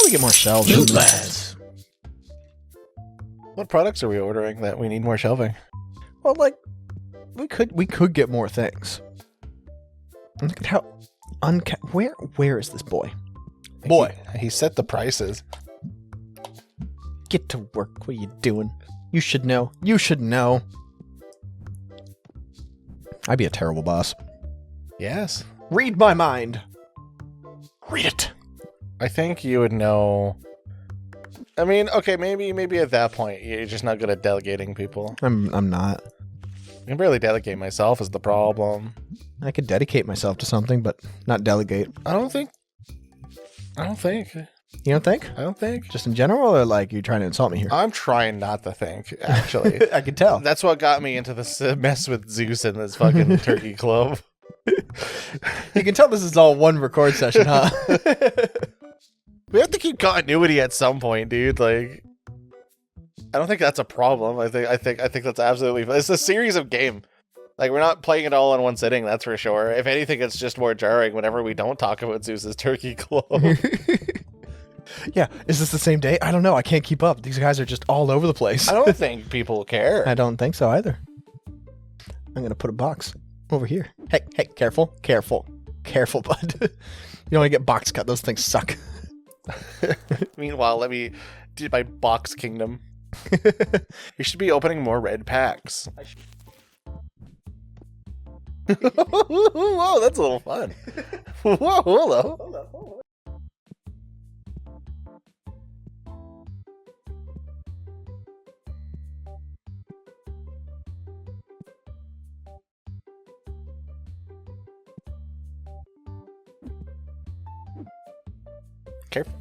we get more shelves? Lootlads. What products are we ordering that we need more shelving? Well, like, we could get more things. Look at how where is this boy? Boy, he set the prices. get to work. What are you doing? You should know. You should know. I'd be a terrible boss. Yes. Read my mind. Read it. I think you would know. I mean, okay, maybe at that point you're just not good at delegating people. I'm not. I can barely delegate myself is the problem. I could dedicate myself to something, but not delegate. I don't think. You don't think? I don't think. Just in general, or like you're trying to insult me here? I'm trying not to think, actually. I can tell. That's what got me into this mess with Zeus and this fucking turkey club. You can tell this is all one record session, huh? We have to keep continuity at some point, dude. Like, I don't think that's a problem. I think that's absolutely fine. It's a series of game. Like, we're not playing it all in one sitting, that's for sure. If anything, it's just more jarring whenever we don't talk about Zeus's turkey club. Yeah, is this the same day? I don't know. I can't keep up. These guys are just all over the place. I don't think people care. I don't think so either. I'm gonna put a box over here. Hey, careful, bud. You don't want to get box cut. Those things suck. Meanwhile, let me do my box kingdom. You should be opening more red packs. Whoa, that's a little fun. Whoa, hello.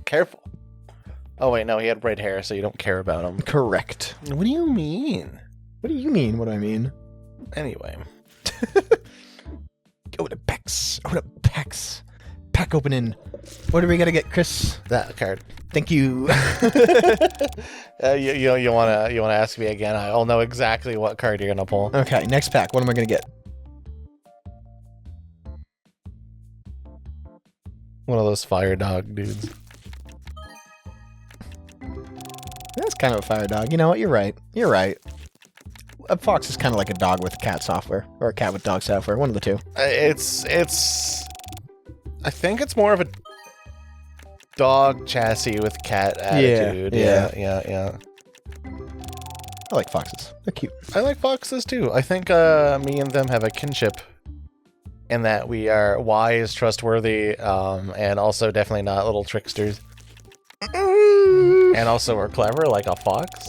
Careful. Oh wait, no, he had red hair, so you don't care about him. Correct. What do you mean? What do you mean? What do I mean? Anyway. Go to PAX. Pack opening. What are we gonna get, Chris? That card. Thank you. You wanna ask me again? I'll know exactly what card you're gonna pull. Okay, next pack. What am I gonna get? One of those fire dog dudes. That's kind of a fire dog. You know what? You're right. A fox is kind of like a dog with cat software, or a cat with dog software. One of the two. It's. I think it's more of a dog chassis with cat attitude. Yeah. I like foxes. They're cute. I like foxes too. I think me and them have a kinship in that we are wise, trustworthy, and also definitely not little tricksters. And also we're clever, like a fox.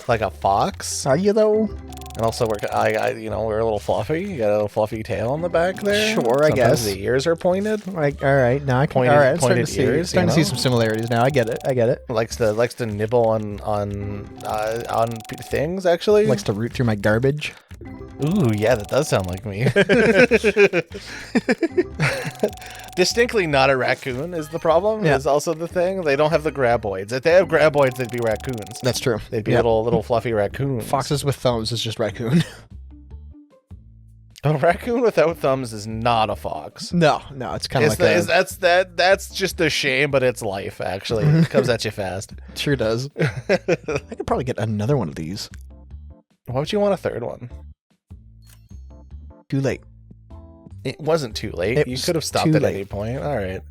Like a fox. Are you though? And also we're we're a little fluffy. You got a little fluffy tail on the back there. Sure, I guess. The ears are pointed. Like, all right, now I can. Pointed, all right, pointed ears. Starting to see some similarities now. I get it. Likes to nibble on things. Actually, Likes to root through my garbage. Ooh, yeah, that does sound like me. Distinctly not a raccoon is the problem. Yeah. Is also the thing. They don't have the graboids. If they have graboids, they'd be raccoons. That's true. They'd be little fluffy raccoons. Foxes with thumbs is just raccoon. A raccoon without thumbs is not a fox. No, it's kind of like that's just a shame, but it's life. Actually, it comes at you fast. It sure does. I could probably get another one of these. Why would you want a third one? Too late. It wasn't too late. You could have stopped at any point. All right.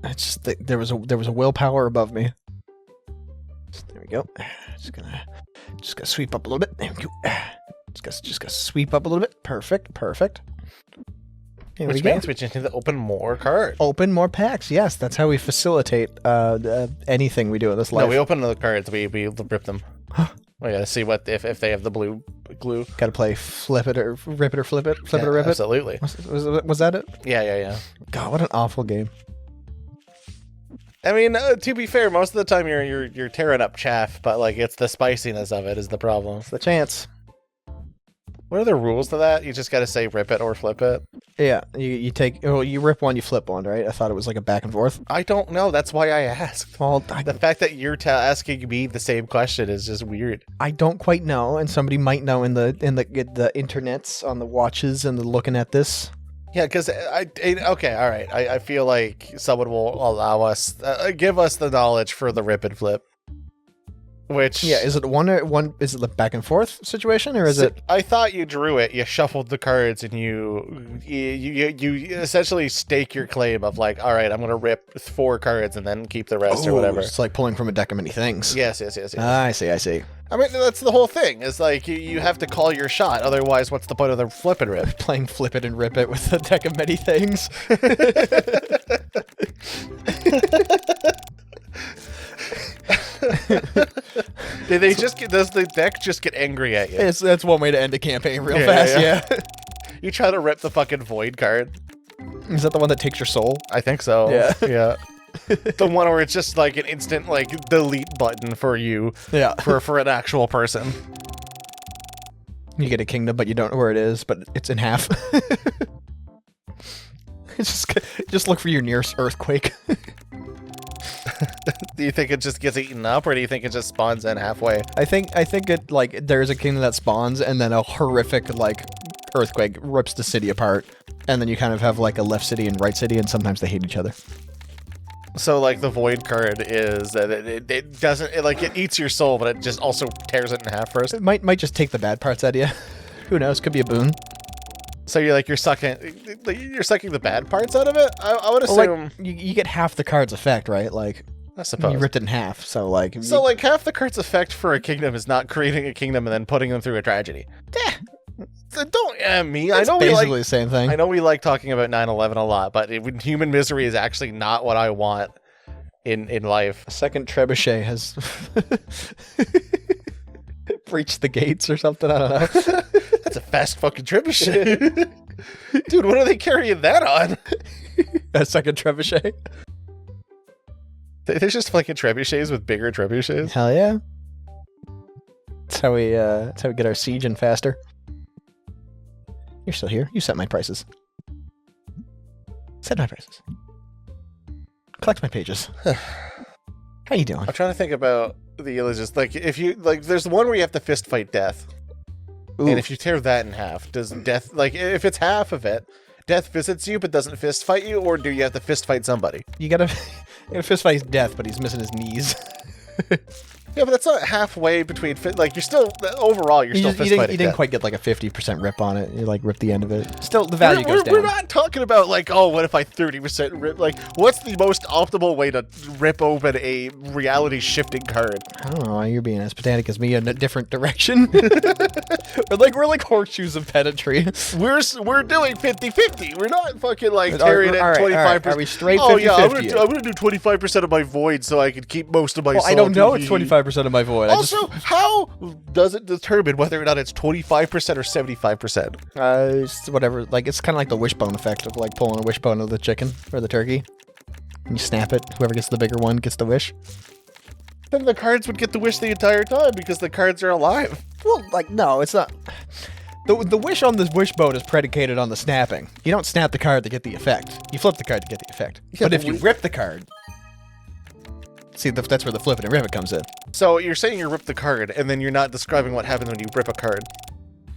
It's just that there was a willpower above me. There we go. Just gonna sweep up a little bit. There we go. Just gonna sweep up a little bit. Perfect. Here Which means we just need to open more cards. Open more packs. Yes, that's how we facilitate anything we do in this life. No, we open the cards. We rip them. We gotta see what if they have the blue glue. Gotta play flip it or rip it or flip it, flip it or rip it. Absolutely. Was that it? Yeah. God, what an awful game. I mean, to be fair, most of the time you're tearing up chaff, but like it's the spiciness of it is the problem. It's the chance. What are the rules to that? You just gotta say rip it or flip it. Yeah, you rip one, you flip one, right? I thought it was like a back and forth. I don't know. That's why I asked. Well, the fact that you're asking me the same question is just weird. I don't quite know, and somebody might know in the internets on the watches and the looking at this. Yeah, because okay, all right. I feel like someone will allow us, give us the knowledge for the rip and flip. Which Yeah, is it one? Is it the back and forth situation, or is it? I thought you drew it. You shuffled the cards, and you essentially stake your claim of like, all right, I'm gonna rip 4 cards and then keep the rest or whatever. It's like pulling from a deck of many things. Yes. I see. I mean, that's the whole thing. It's like you have to call your shot. Otherwise, what's the point of the flip and rip? Playing flip it and rip it with a deck of many things. Does the deck just get angry at you? That's one way to end a campaign real fast. Yeah. You try to rip the fucking void card. Is that the one that takes your soul? I think so. Yeah. The one where it's just like an instant like delete button for you. Yeah. For an actual person. You get a kingdom, but you don't know where it is, but it's in half. Just look for your nearest earthquake. Do you think it just gets eaten up, or do you think it just spawns in halfway? I think it like there's a kingdom that spawns, and then a horrific like earthquake rips the city apart, and then you kind of have like a left city and right city, and sometimes they hate each other. So like the void card is that it doesn't it eats your soul, but it just also tears it in half first. It might just take the bad parts out of you. Who knows? Could be a boon. So you're sucking the bad parts out of it. I would assume like, you get half the card's effect, right? Like I suppose you ripped it in half. So like half the card's effect for a kingdom is not creating a kingdom and then putting them through a tragedy. Don't me. It's I know basically the same thing. I know we like talking about 9/11 a lot, but human misery is actually not what I want in life. A second trebuchet has breached the gates or something. I don't know. That's a fast fucking trebuchet. Dude, what are they carrying that on? A second trebuchet. There's just fucking trebuchets with bigger trebuchets. Hell yeah. That's how we get our siege in faster. You're still here. You set my prices. Set my prices. Collect my pages. How you doing? I'm trying to think about the illusions. Like, if you there's the one where you have to fist fight death, Ooh. and if you tear that in half, does death if it's half of it, death visits you but doesn't fist fight you, or do you have to fist fight somebody? You gotta fist fight his death, but he's missing his knees. Yeah, but that's not halfway between you're still overall you're still fist fighting. You didn't quite get like a 50% rip on it. You like rip the end of it. Still, the value goes down. We're not talking about like, oh, what if I 30% rip? Like, what's the most optimal way to rip open a reality shifting card? I don't know why you're being as pedantic as me in a different direction. we're like horseshoes of pedantry. We're doing 50-50. We're not fucking like tearing it 25%. Are we straight 50-50? Oh yeah, I'm gonna do 25% of my void so I can keep most of my. Well, I don't know. It's 25% of my void. Also, how does it determine whether or not it's 25% or 75%? It's whatever. Like, it's kind of like the wishbone effect of like pulling a wishbone of the chicken or the turkey. And you snap it. Whoever gets the bigger one gets the wish. Then the cards would get the wish the entire time because the cards are alive. Well, like, no, it's not. The wish on this wishbone is predicated on the snapping. You don't snap the card to get the effect. You flip the card to get the effect. Yeah, but if you rip the card... See, that's where the flip it and rip it comes in. So you're saying you rip the card, and then you're not describing what happens when you rip a card.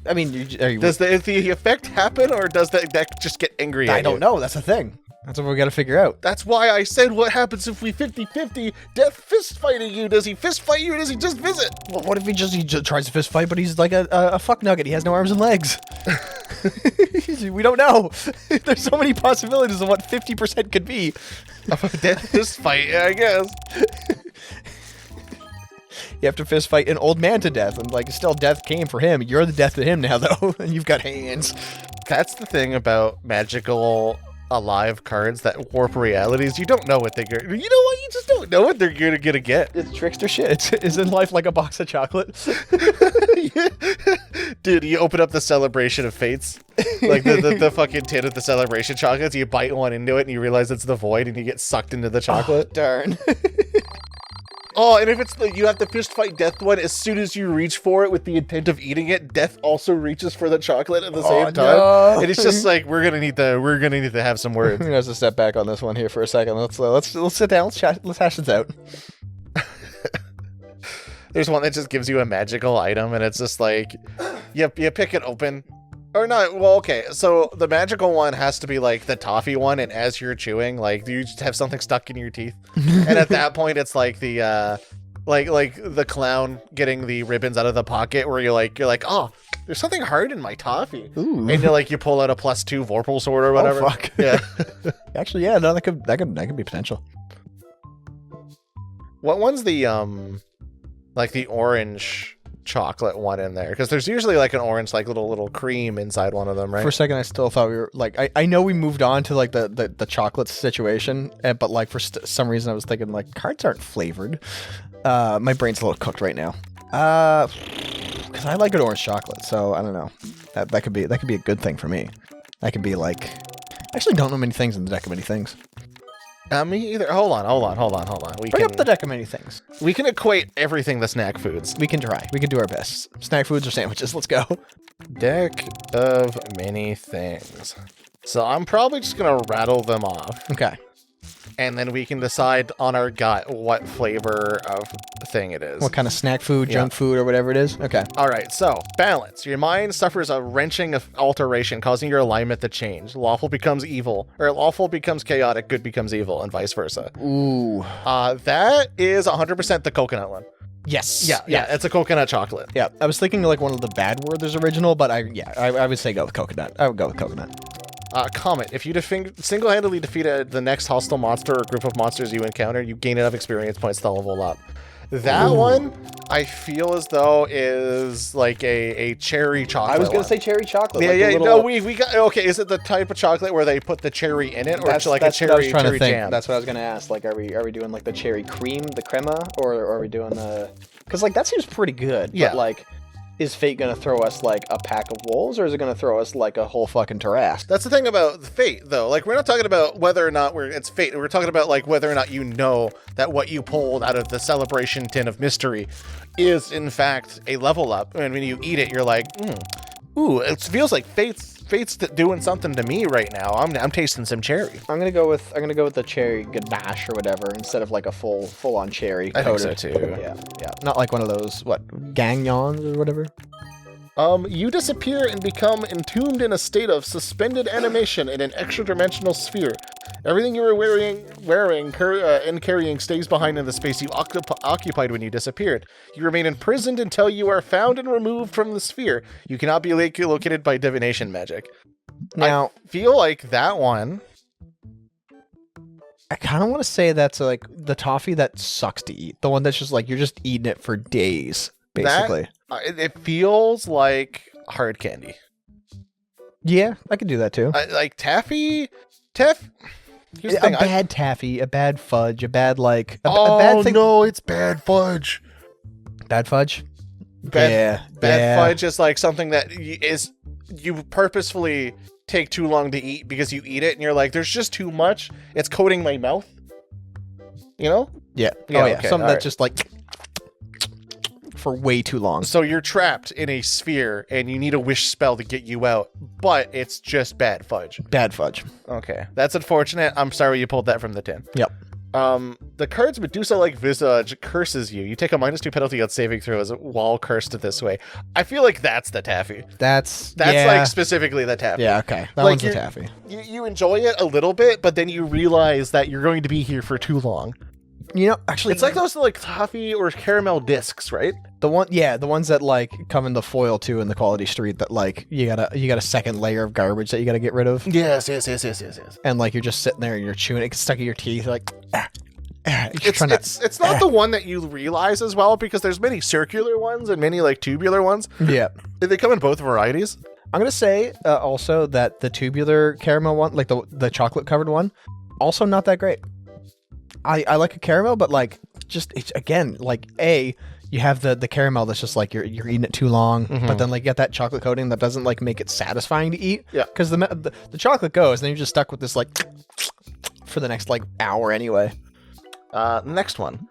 I mean, does the effect happen, or does the deck just get angry at you? I don't know. That's the thing. That's what we got to figure out. That's why I said what happens if we 50-50, death fist fighting you. Does he fist fight you, or does he just visit? Well, what if he just tries to fist fight, but he's like a fuck nugget. He has no arms and legs. We don't know. There's so many possibilities of what 50% could be. Death fist fight, I guess. You have to fist fight an old man to death, and like still death came for him. You're the death to him now, though, and you've got hands. That's the thing about magical alive cards that warp realities. You don't know what they're gonna. You know what? You just don't know what they're gonna get. It's trickster shit. Isn't life like a box of chocolate? Dude, you open up the Celebration of Fates, like the fucking tin of the Celebration chocolates. You bite one into it, and you realize it's the void, and you get sucked into the chocolate. Oh, darn. Oh, and if it's you have to fist fight death one, as soon as you reach for it with the intent of eating it, death also reaches for the chocolate at the same time. No. And it's just like we're gonna need to have some words. I'm gonna have to step back on this one here for a second. Let's sit down. Let's hash this out. There's one that just gives you a magical item, and it's just like, you pick it open, Or not. Well, okay. So the magical one has to be like the toffee one, and as you're chewing, like you just have something stuck in your teeth, and at that point, it's like the like the clown getting the ribbons out of the pocket, where you're like, oh, there's something hard in my toffee, Ooh. and you pull out a +2 Vorpal sword or whatever. Oh, fuck. Yeah. Actually, yeah, no, that could be potential. What one's the like the orange chocolate one in there? Because there's usually like an orange like little cream inside one of them, right? For a second, I still thought we were like, I know we moved on to like the chocolate situation, but like for some reason I was thinking like cards aren't flavored. My brain's a little cooked right now. Because I like good orange chocolate, so I don't know. That could be a good thing for me. That could be like, I actually don't know many things in the deck of many things. Me either. Hold on. Bring up the deck of many things. We can equate everything to snack foods. We can try. We can do our best. Snack foods or sandwiches. Let's go. Deck of many things. So I'm probably just gonna rattle them off. Okay. And then we can decide on our gut what flavor of thing it is. What kind of snack food, junk food, or whatever it is? Okay. All right, so balance. Your mind suffers a wrenching alteration, causing your alignment to change. Lawful becomes evil, or lawful becomes chaotic, good becomes evil, and vice versa. Ooh. That is 100% the coconut one. Yes. Yeah, it's a coconut chocolate. Yeah, I was thinking like one of the Bad Werther's original, but I would say go with coconut. I would go with coconut. Comment. If you single-handedly defeat the next hostile monster or group of monsters you encounter, you gain enough experience points to level up. That one, I feel as though is like a cherry chocolate. I was gonna say cherry chocolate. Yeah, like No, we got okay. Is it the type of chocolate where they put the cherry in it, or that's like a cherry, what I was trying cherry to think. jam? That's what I was gonna ask. Like, are we doing like the cherry cream, the crema, or are we doing the? Because like that seems pretty good. Yeah. But like, is Fate gonna throw us like a pack of wolves, or is it gonna throw us like a whole fucking Tarrasque? That's the thing about Fate, though. Like, we're not talking about whether or not it's Fate. We're talking about like whether or not you know that what you pulled out of the celebration tin of mystery is in fact a level up. And when you eat it, you're like, ooh, it feels like Fate's doing something to me right now. I'm tasting some cherry. I'm gonna go with the cherry ganache or whatever instead of like a full on cherry. I think coated. so too. Yeah. Not like one of those gagnons or whatever. You disappear and become entombed in a state of suspended animation in an extra-dimensional sphere. Everything you were wearing and carrying stays behind in the space you occupied when you disappeared. You remain imprisoned until you are found and removed from the sphere. You cannot be located by divination magic. Now, I feel like that one... I kind of want to say that's like the toffee that sucks to eat. The one that's just like, you're just eating it for days, basically. It feels like hard candy. Yeah, I could do that too. Like taffy... Here's the A thing, bad taffy, a bad fudge, a bad like... a oh, bad thing. no, it's bad fudge. Bad fudge? Bad fudge is like something that you purposefully take too long to eat because you eat it and you're like, there's just too much. It's coating my mouth. You know? Yeah. Yeah, Oh, yeah. okay, Something all that's just like... for way too long. So you're trapped in a sphere and you need a wish spell to get you out, but it's just bad fudge. Bad fudge. Okay. That's unfortunate. I'm sorry you pulled that from the tin. Yep. The card's Medusa-like visage curses you. You take a -2 penalty on saving throws while cursed this way. I feel like that's the taffy. That's like specifically the taffy. Yeah, okay. That Like, one's the taffy. You enjoy it a little bit, but then you realize that you're going to be here for too long. You know, actually... It's like those like toffee or caramel discs, right? the ones that like come in the foil too in the Quality Street that like you got a second layer of garbage that you got to get rid of. Yes. And like you're just sitting there and you're chewing it, it's stuck in your teeth, like It's not the one that you realize as well, because there's many circular ones and many like tubular ones. Yeah. They come in both varieties. I'm gonna say also that the tubular caramel one, like the chocolate covered one, also not that great. I like a caramel, but like just it's again like you have the caramel that's just like you're eating it too long, but then like you get that chocolate coating that doesn't like make it satisfying to eat. Yeah, because the chocolate goes, and then you're just stuck with this like for the next like hour anyway. Next one,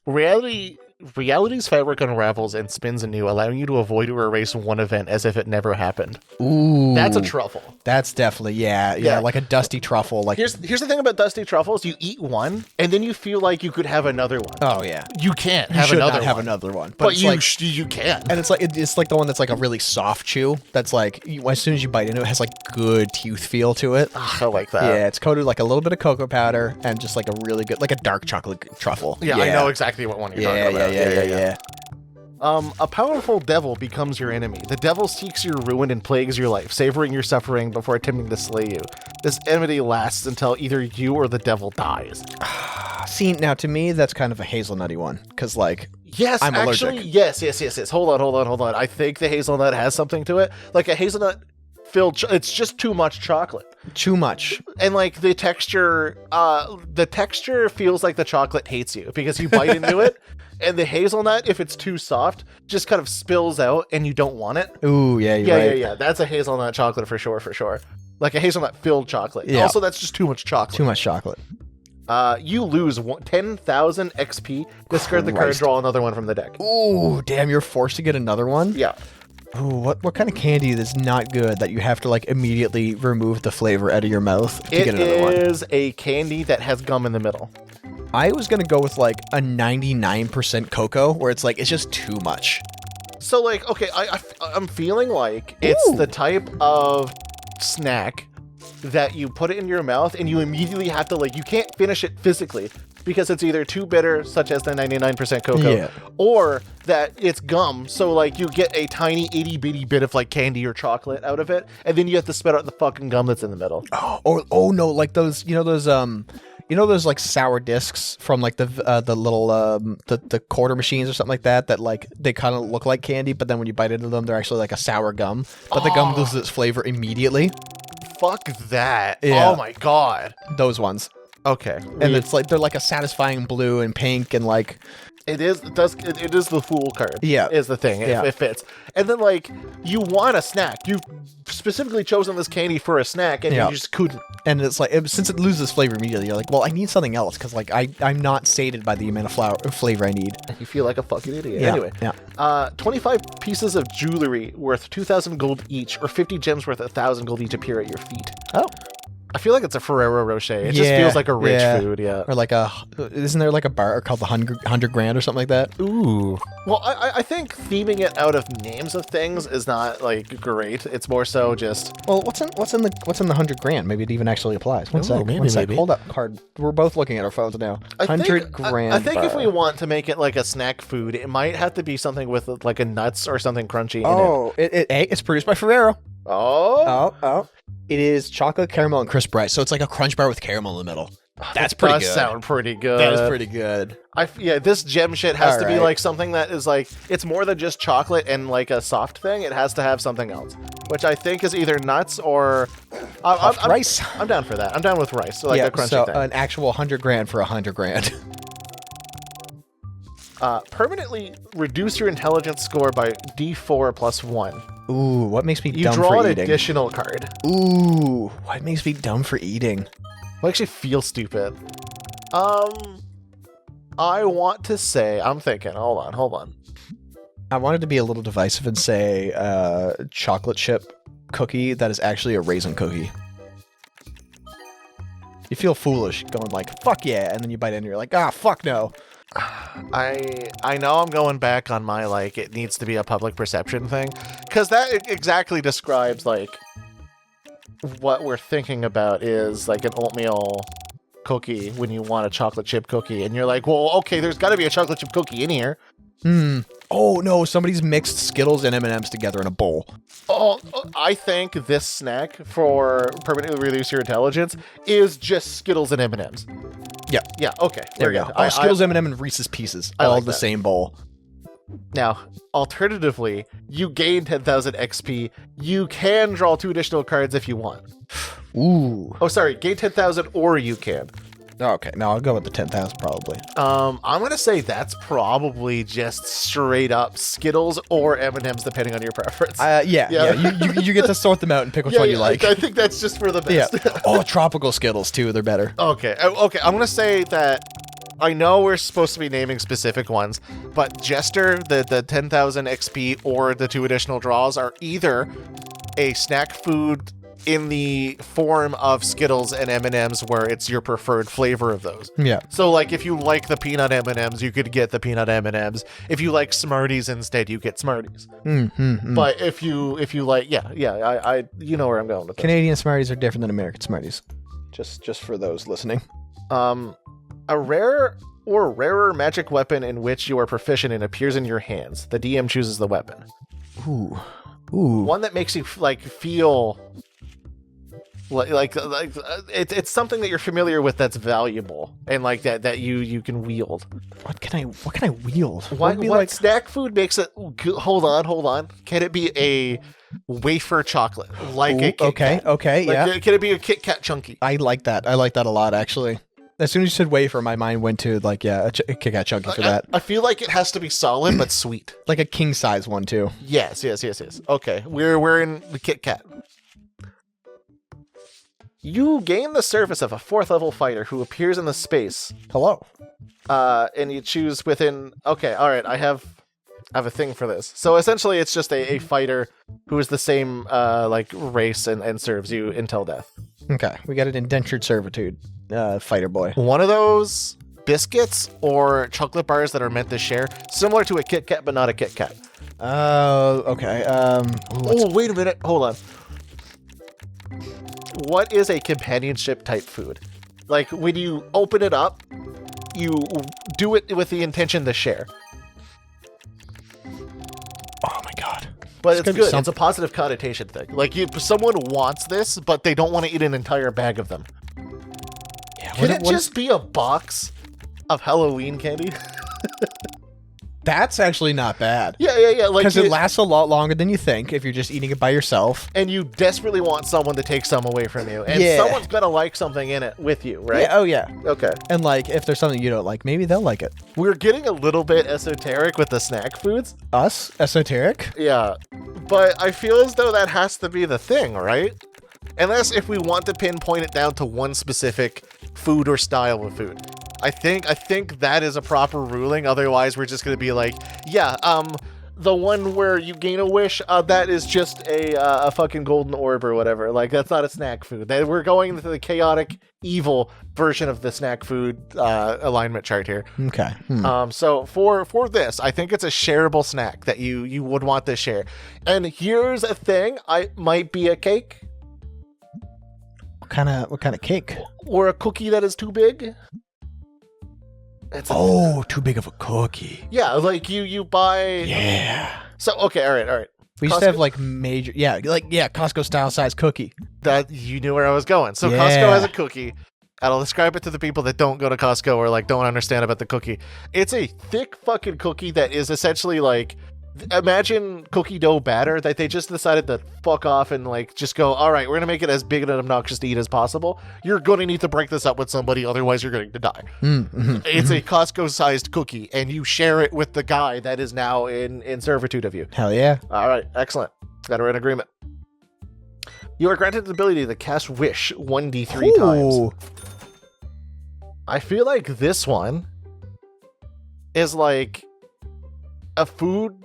reality reality's fabric unravels and spins anew, allowing you to avoid or erase one event as if it never happened. Ooh. That's a truffle. That's definitely, yeah, like a dusty truffle. Like Here's the thing about dusty truffles. You eat one, and then you feel like you could have another one. oh yeah, You can't you have should another not one. have another one, But it's you like, you can. and it's like it's like the one that's like a really soft chew. That's like as soon as you bite into it, it has like good tooth feel to it. I like that. Yeah, it's coated like a little bit of cocoa powder and just like a really good, like a dark chocolate truffle. Yeah, I know exactly what one you're talking about. Yeah. A powerful devil becomes your enemy. The devil seeks your ruin and plagues your life, savoring your suffering before attempting to slay you. This enmity lasts until either you or the devil dies. See, now to me, that's kind of a hazelnutty one, because like, Yes, I'm actually, allergic. yes. Hold on. I think the hazelnut has something to it. Like a hazelnut filled, it's just too much chocolate. too much. And like the texture feels like the chocolate hates you because you bite into it, and the hazelnut, if it's too soft, just kind of spills out and you don't want it. Ooh, yeah, you're right. Yeah. That's a hazelnut chocolate for sure. Like a hazelnut filled chocolate. Yeah. Also, that's just too much chocolate. Too much chocolate. You lose 10,000 XP. Discard the card, Christ. draw another one from the deck. Ooh, damn, you're forced to get another one? Yeah. Ooh, what kind of candy is not good that you have to like immediately remove the flavor out of your mouth to get another one? It is a candy that has gum in the middle. I was gonna go with like a 99% cocoa, where it's like it's just too much. So like, okay, I'm feeling like it's Ooh. the type of snack that you put it in your mouth and you immediately have to like, you can't finish it physically because it's either too bitter, such as the 99% cocoa, Yeah. or that it's gum. So like you get a tiny itty bitty bit of like candy or chocolate out of it, and then you have to spit out the fucking gum that's in the middle. Oh no, like those, those like sour discs from like the little the quarter machines or something like that like they kind of look like candy, but then when you bite into them, they're actually like a sour gum. But the gum loses its flavor immediately. Fuck that. Yeah. Oh my god. Those ones, Okay. and it's like they're like a satisfying blue and pink and like It is the fool card. Yeah. Is the thing. Yeah. It fits. And then like you want a snack. You've specifically chosen this candy for a snack and Yeah. you just couldn't. and it's like since it loses flavor immediately, you're like, well, I need something else because like I'm not sated by the amount of flavor I need. You feel like a fucking idiot. Yeah, Anyway. yeah. 25 pieces of jewelry worth 2,000 gold each, or 50 gems worth 1,000 gold each appear at your feet. Oh. I feel like it's a Ferrero Rocher. It just Yeah, feels like a rich yeah. food, yeah. Or like isn't there like a bar called the 100 grand or something like that? Ooh. Well, I think theming it out of names of things is not like great. It's more so just Well, what's in the 100 grand? Maybe it even actually applies. One Ooh, sec. maybe, One sec. maybe. Hold up, card. We're both looking at our phones now. 100 grand. I think if bar. we want to make it like a snack food, it might have to be something with like a nuts or something crunchy in it. Oh, it's produced by Ferrero. Oh, It is chocolate, caramel, and crisp rice. So it's like a crunch bar with caramel in the middle. That's that pretty does good. sound pretty good. That is pretty good. Yeah, this gem shit has to be Alright. like something that is like, it's more than just chocolate and like a soft thing. It has to have something else, which I think is either nuts or Puffed rice. I'm down for that. I'm down with rice. So like a crunchy so thing. an actual 100 grand for 100 grand. Permanently reduce your intelligence score by D4 plus 1. Ooh, what makes me You dumb draw for an eating? additional card. Ooh, what makes me dumb for eating? I actually feel stupid. I want to say, I'm thinking, hold on. I wanted to be a little divisive and say chocolate chip cookie that is actually a raisin cookie. You feel foolish going like, fuck yeah, and then you bite in and you're like, ah, fuck no. I know I'm going back on my, like, it needs to be a public perception thing, because that exactly describes, like, what we're thinking about is, like, an oatmeal cookie when you want a chocolate chip cookie, and you're like, well, okay, there's got to be a chocolate chip cookie in here. Oh no, somebody's mixed Skittles and M&Ms together in a bowl. Oh, I think this snack for permanently reduce your intelligence is just Skittles and M&Ms. Yeah. Yeah, okay. There we we're go. good. Oh, Skittles, M&M, and Reese's Pieces. I All like the that. same bowl. Now, alternatively, you gain 10,000 XP. You can draw 2 additional cards if you want. Ooh. Oh, sorry, gain 10,000 or you can. Okay, no, I'll go with the 10,000 probably. I'm gonna say that's probably just straight up Skittles or M&Ms, depending on your preference. Yeah. You get to sort them out and pick which one you like. I think that's just for the Yeah. best. Oh, tropical Skittles too. They're better. Okay. I'm gonna say that I know we're supposed to be naming specific ones, but Jester, the 10,000 XP, or the 2 additional draws are either a snack food in the form of Skittles and M&Ms, where it's your preferred flavor of those. Yeah. So, like, if you like the peanut M&Ms, you could get the peanut M&Ms. If you like Smarties instead, you get Smarties. But if you like, I you know where I'm going with this. Canadian Smarties are different than American Smarties. Just for those listening. A rare or rarer magic weapon in which you are proficient in appears in your hands. The DM chooses the weapon. Ooh. One that makes you like feel like it's something that you're familiar with that's valuable and like that you can wield. What can I wield? What snack food makes it? Hold on. Can it be a wafer chocolate like a Kit Kat? Okay, yeah. Can it be a Kit Kat chunky? I like that a lot, actually. As soon as you said wafer, my mind went to like, a Kit Kat chunky for that. I feel like it has to be solid but sweet. Like a king size one too. Yes. Okay, we're in the Kit Kat. You gain the service of a 4th level fighter who appears in the space. Hello. And you choose within. Okay, all right. I have a thing for this. So essentially, it's just a fighter who is the same like race and serves you until death. Okay, we got an indentured servitude fighter boy. One of those biscuits or chocolate bars that are meant to share, similar to a Kit Kat, but not a Kit Kat. Okay. Wait a minute. Hold on. What is a companionship type food? Like when you open it up, you do it with the intention to share. Oh my god. But it's good. It's a positive connotation thing. Like someone wants this, but they don't want to eat an entire bag of them. Yeah, Can it just be a box of Halloween candy? That's actually not bad. Yeah. Like because it lasts a lot longer than you think if you're just eating it by yourself. And you desperately want someone to take some away from you. And someone's gonna like something in it with you, right? Yeah, oh yeah. Okay. And like, if there's something you don't like, maybe they'll like it. We're getting a little bit esoteric with the snack foods. Us? Esoteric? Yeah. But I feel as though that has to be the thing, right? Unless if we want to pinpoint it down to one specific food or style of food. I think that is a proper ruling. Otherwise, we're just going to be like, the one where you gain a wish, that is just a fucking golden orb or whatever. Like, that's not a snack food. We're going into the chaotic, evil version of the snack food alignment chart here. Okay. So for this, I think it's a shareable snack that you would want to share. And here's a thing. I might be a cake. What kind of cake? Or a cookie that is too big. Too big of a cookie. Yeah, like you buy. Yeah. So okay, all right. We used to have like major, Costco style size cookie. That you knew where I was going. So Costco has a cookie. And I'll describe it to the people that don't go to Costco or like don't understand about the cookie. It's a thick fucking cookie that is essentially like, imagine cookie dough batter that they just decided to fuck off and like just go, all right, we're gonna make it as big and obnoxious to eat as possible. You're going to need to break this up with somebody, otherwise you're going to die. It's a Costco sized cookie and you share it with the guy that is now in servitude of you. Hell yeah. All right, excellent. We're in agreement. You are granted the ability to cast wish 1d3 times. I feel like this one is like a food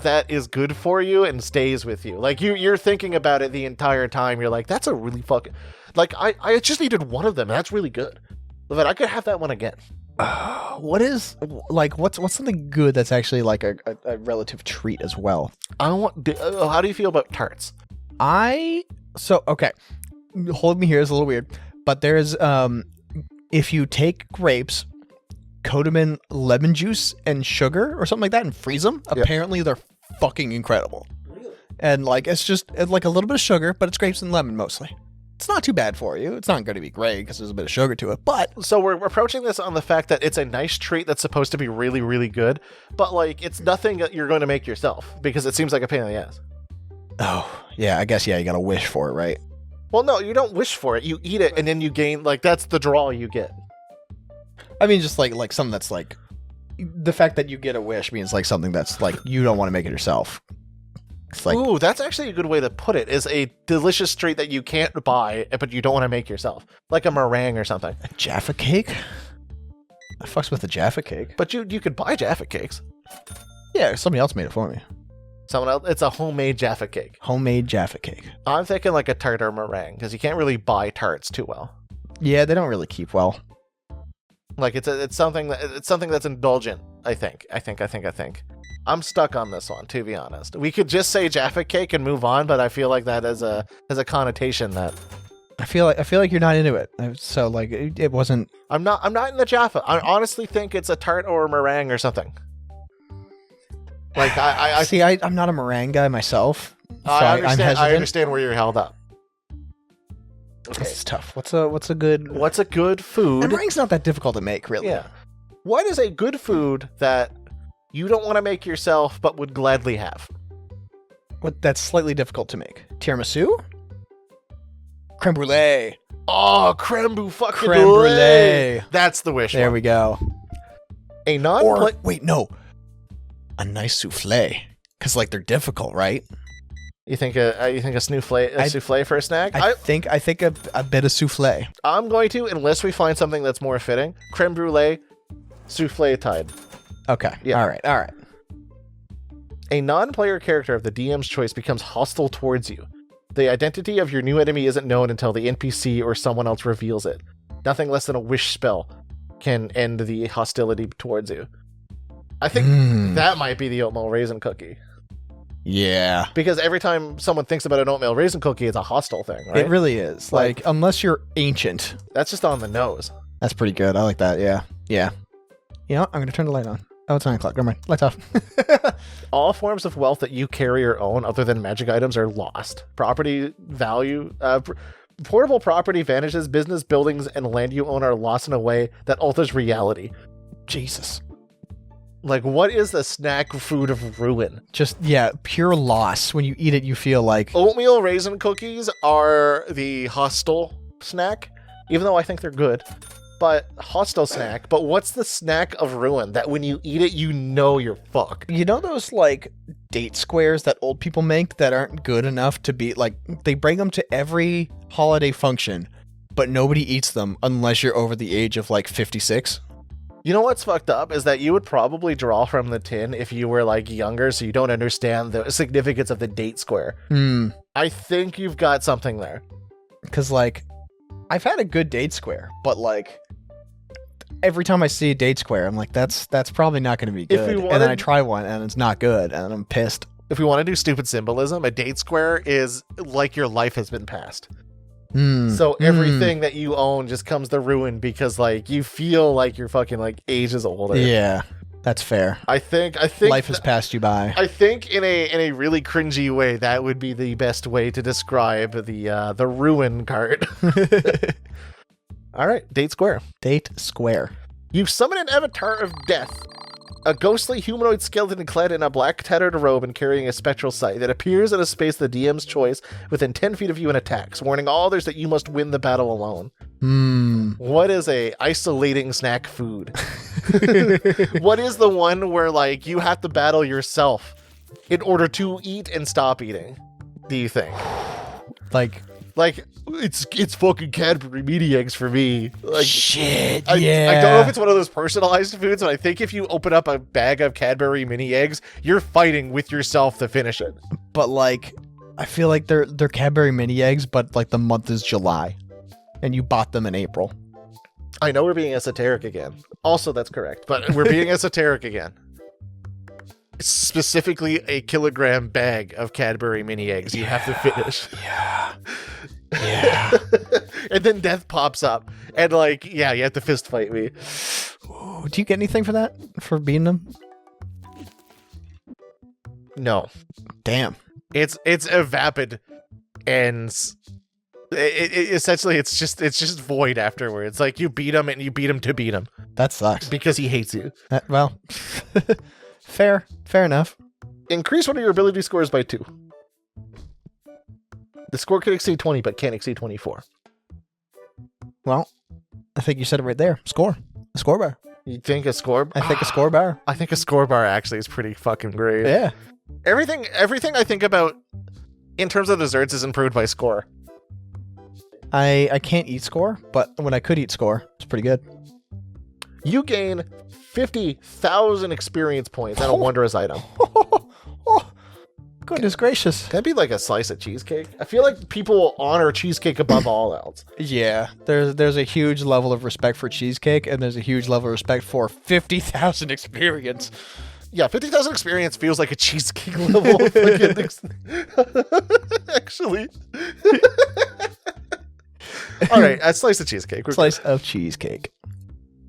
that is good for you and stays with you. Like you're thinking about it the entire time. You're like, that's a really fucking, like I just needed one of them. That's really good. But I could have that one again. What's something good that's actually like a relative treat as well? How do you feel about tarts? Okay, hold me here is a little weird, but there's if you take grapes, coat them in lemon juice and sugar or something like that and freeze them. Yep. Apparently they're fucking incredible. Really? And like, it's like a little bit of sugar, but it's grapes and lemon mostly. It's not too bad for you. It's not going to be great because there's a bit of sugar to it, but... So we're approaching this on the fact that it's a nice treat that's supposed to be really, really good, but like, it's nothing that you're going to make yourself because it seems like a pain in the ass. Oh, yeah, I guess, yeah, you got to wish for it, right? Well, no, you don't wish for it. You eat it and then you gain, like, that's the draw you get. I mean, just like something that's like, the fact that you get a wish means like something that's like, you don't want to make it yourself. It's like, ooh, that's actually a good way to put it, is a delicious treat that you can't buy, but you don't want to make yourself. Like a meringue or something. A Jaffa cake? I fucks with the Jaffa cake. But you could buy Jaffa cakes. Yeah, somebody else made it for me. Someone else. It's a homemade Jaffa cake. Homemade Jaffa cake. I'm thinking like a tart or meringue because you can't really buy tarts too well. Yeah, they don't really keep well. Like it's something that's indulgent. I think. I'm stuck on this one, to be honest. We could just say Jaffa cake and move on, but I feel like that has a connotation that I feel like you're not into it. So like it wasn't. I'm not in the Jaffa. I honestly think it's a tart or a meringue or something. Like I see. I'm not a meringue guy myself. So I understand. I'm hesitant. I understand where you're held up. Okay. This is tough. What's a good food? And meringue's not that difficult to make, really. Yeah. What is a good food that you don't want to make yourself but would gladly have? What that's slightly difficult to make. Tiramisu? Creme brulee. Oh, creme fucking Creme brulee. That's the wish. There we go. A wait, no. A nice souffle. Because like they're difficult, right? You think a souffle for a snack? I think a bit of souffle. I'm going to, unless we find something that's more fitting. Creme brulee, souffle tide. Okay. Yeah. All right. A non-player character of the DM's choice becomes hostile towards you. The identity of your new enemy isn't known until the NPC or someone else reveals it. Nothing less than a wish spell can end the hostility towards you. I think that might be the oatmeal raisin cookie. Yeah. Because every time someone thinks about an oatmeal raisin cookie, it's a hostile thing, right? It really is. Like unless you're ancient. That's just on the nose. That's pretty good. I like that. Yeah. Yeah. You know, I'm going to turn the light on. Oh, it's 9 o'clock. Never mind. Lights off. All forms of wealth that you carry or own other than magic items are lost. Property value, portable property vanishes, business buildings and land you own are lost in a way that alters reality. Jesus. Like, what is the snack food of ruin? Just, yeah, pure loss. When you eat it, you feel like... Oatmeal raisin cookies are the hostile snack, even though I think they're good. But hostile snack. But what's the snack of ruin that when you eat it, you know you're fucked? You know those, like, date squares that old people make that aren't good enough to be, like, they bring them to every holiday function, but nobody eats them unless you're over the age of, like, 56? You know what's fucked up is that you would probably draw from the tin if you were like younger, so you don't understand the significance of the date square. I think you've got something there. Because like, I've had a good date square, but like, every time I see a date square, I'm like, that's probably not going to be good. And then I try one and it's not good, and I'm pissed. If we want to do stupid symbolism, a date square is like your life has been passed. So everything that you own just comes to ruin because like you feel like your fucking like age is older. Yeah, that's fair. I think life has passed you by. I think in a really cringy way that would be the best way to describe the ruin card. All right, date square. Date square. You summon an avatar of death. A ghostly humanoid skeleton clad in a black tattered robe and carrying a spectral sight that appears in a space the DM's choice within 10 feet of you and attacks, warning all others that you must win the battle alone. What is a isolating snack food? What is the one where like you have to battle yourself in order to eat and stop eating, do you think? Like it's fucking Cadbury mini eggs for me. Like shit. I don't know if it's one of those personalized foods, but I think if you open up a bag of Cadbury mini eggs, you're fighting with yourself to finish it. But like, I feel like they're Cadbury mini eggs, but like the month is July, and you bought them in April. I know we're being esoteric again. Also, that's correct, but we're being esoteric again. Specifically, a kilogram bag of Cadbury mini eggs you have to finish. Yeah. And then death pops up, and like, yeah, you have to fist fight me. Ooh, do you get anything for that? For beating them? No. Damn. It's a vapid, and it essentially it's just void afterwards. Like you beat him and you beat him to beat him. That sucks because he hates you. Well, fair enough. Increase one of your ability scores by 2. The score can exceed 20, but can't exceed 24. Well, I think you said it right there. Score. A score bar. You think a score? I think a score bar. I think a score bar actually is pretty fucking great. Yeah. Everything I think about in terms of desserts is improved by score. I can't eat score, but when I could eat score, it's pretty good. You gain 50,000 experience points and a wondrous item. Goodness gracious. Can that be like a slice of cheesecake? I feel like people will honor cheesecake above all else. Yeah, there's a huge level of respect for cheesecake, and there's a huge level of respect for 50,000 experience. Yeah, 50,000 experience feels like a cheesecake level. Actually. All right, a slice of cheesecake. Slice of cheesecake.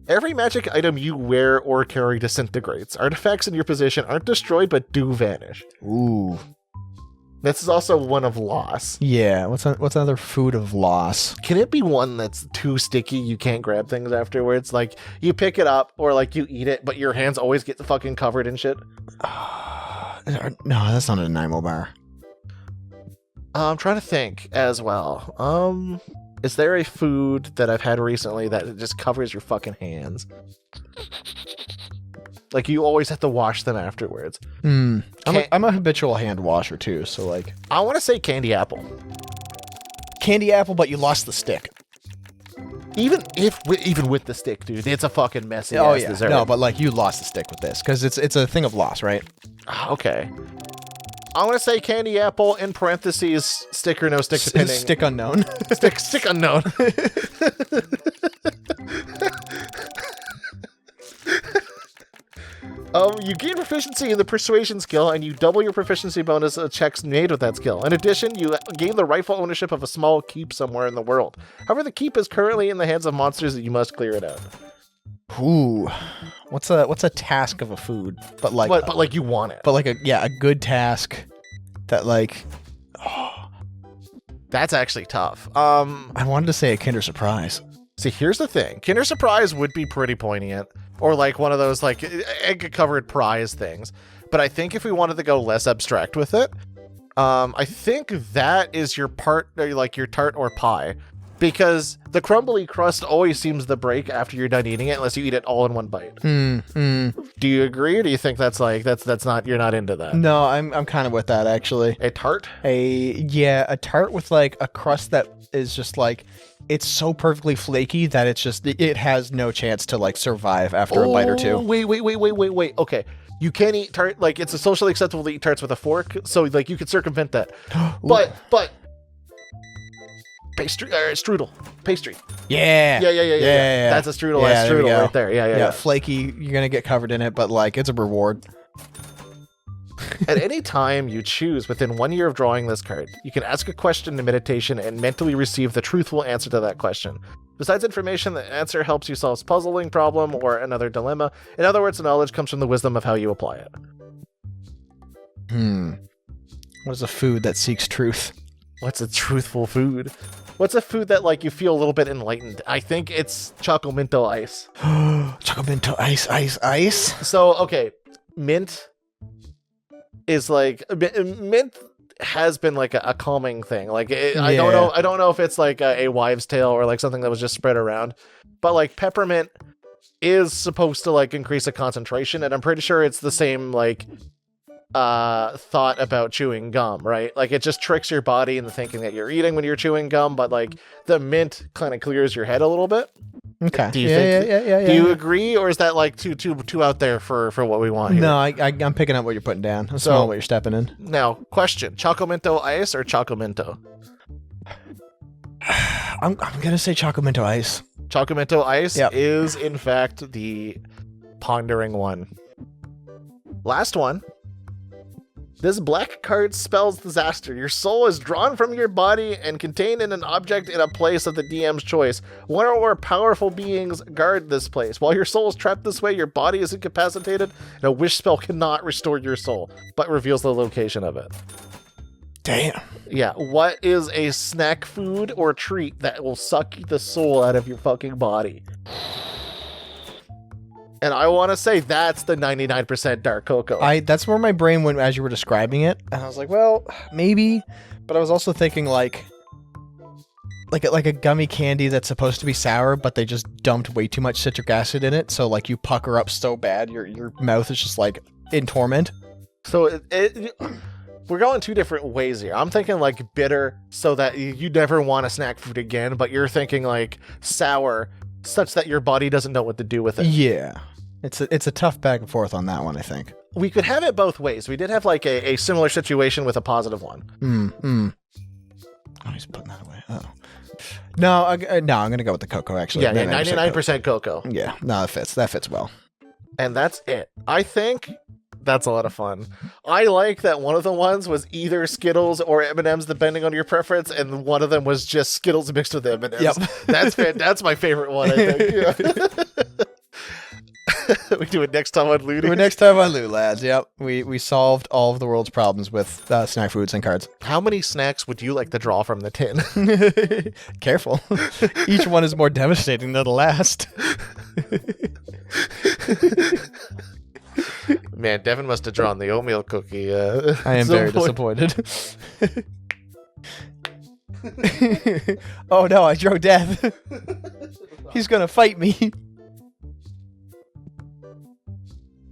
Every magic item you wear or carry disintegrates. Artifacts in your possession aren't destroyed, but do vanish. Ooh. This is also one of loss. Yeah, what's another food of loss? Can it be one that's too sticky you can't grab things afterwards? Like, you pick it up or, like, you eat it, but your hands always get fucking covered in shit? No, that's not a Nemo bar. I'm trying to think as well. Is there a food that I've had recently that just covers your fucking hands? Like, you always have to wash them afterwards. I'm a habitual hand washer, too, so, like... I want to say candy apple. Candy apple, but you lost the stick. Even with the stick, dude, it's a fucking messy Oh, ass yeah. dessert. No, but, like, you lost the stick with this, because it's a thing of loss, right? Okay. I want to say candy apple, in parentheses, stick or no stick, depending. Stick unknown. Stick unknown. You gain proficiency in the persuasion skill, and you double your proficiency bonus checks made with that skill. In addition, you gain the rightful ownership of a small keep somewhere in the world. However, the keep is currently in the hands of monsters that you must clear it out. Ooh, what's a task of a food? But like you want it. But like a good task that like. That's actually tough. I wanted to say a Kinder Surprise. See, here's the thing. Kinder Surprise would be pretty poignant. Or like one of those like egg-covered prize things. But I think if we wanted to go less abstract with it, I think that is your tart or pie. Because the crumbly crust always seems to break after you're done eating it unless you eat it all in one bite. Do you agree, or do you think that's not, you're not into that? No, I'm kind of with that actually. A tart? A tart with like a crust that is just like, it's so perfectly flaky that it has no chance to like survive after a bite or two. Wait. Okay. You can't eat tart, like it's socially acceptable to eat tarts with a fork, so like you could circumvent that. but pastry, strudel, pastry. Yeah. That's a strudel. That's strudel right there. Yeah. Flaky, you're gonna get covered in it, but like it's a reward. At any time you choose within 1 year of drawing this card, you can ask a question in meditation and mentally receive the truthful answer to that question. Besides information, the answer helps you solve a puzzling problem or another dilemma. In other words, the knowledge comes from the wisdom of how you apply it. What is a food that seeks truth? What's a truthful food? What's a food that like you feel a little bit enlightened? I think it's Chocominto ice. Chocominto ice. So, okay, mint is like mint has been like a calming thing. Like I don't know if it's like a wives' tale or like something that was just spread around, but like peppermint is supposed to like increase a concentration, and I'm pretty sure it's the same like thought about chewing gum, right? Like it just tricks your body into thinking that you're eating when you're chewing gum, but like the mint kind of clears your head a little bit. Okay. Do you think? Do you agree, or is that like too out there for what we want here? No, I'm picking up what you're putting down. I'm smelling what you're stepping in. Now, question: Chocominto ice or Chocominto? I'm gonna say Chocominto ice. Chocominto ice is in fact the pondering one. Last one. This black card spells disaster. Your soul is drawn from your body and contained in an object in a place of the DM's choice. One or more powerful beings guard this place. While your soul is trapped this way, your body is incapacitated, and a wish spell cannot restore your soul, but reveals the location of it. Damn. Yeah, what is a snack food or treat that will suck the soul out of your fucking body? And I want to say that's the 99% dark cocoa. That's where my brain went as you were describing it, and I was like, well, maybe, but I was also thinking like a gummy candy that's supposed to be sour, but they just dumped way too much citric acid in it, so like you pucker up so bad, your mouth is just like in torment. So we're going two different ways here. I'm thinking like bitter, so that you never want a snack food again, but you're thinking like sour, such that your body doesn't know what to do with it. Yeah. It's a tough back and forth on that one, I think. We could have it both ways. We did have like a similar situation with a positive one. Oh, he's putting that away. Oh. No, I'm going to go with the cocoa, actually. Yeah, 99% cocoa. Yeah, no, that fits well. And that's it. I think that's a lot of fun. I like that one of the ones was either Skittles or M&Ms, depending on your preference, and one of them was just Skittles mixed with M&Ms. Yep. That's my favorite one, I think. Yeah. We do it next time on looting. Next time on Loot Lads, yep. We solved all of the world's problems with snack foods and cards. How many snacks would you like to draw from the tin? Careful. Each one is more devastating than the last. Man, Devin must have drawn the oatmeal cookie. I am very disappointed. Oh no, I drew death. He's gonna fight me.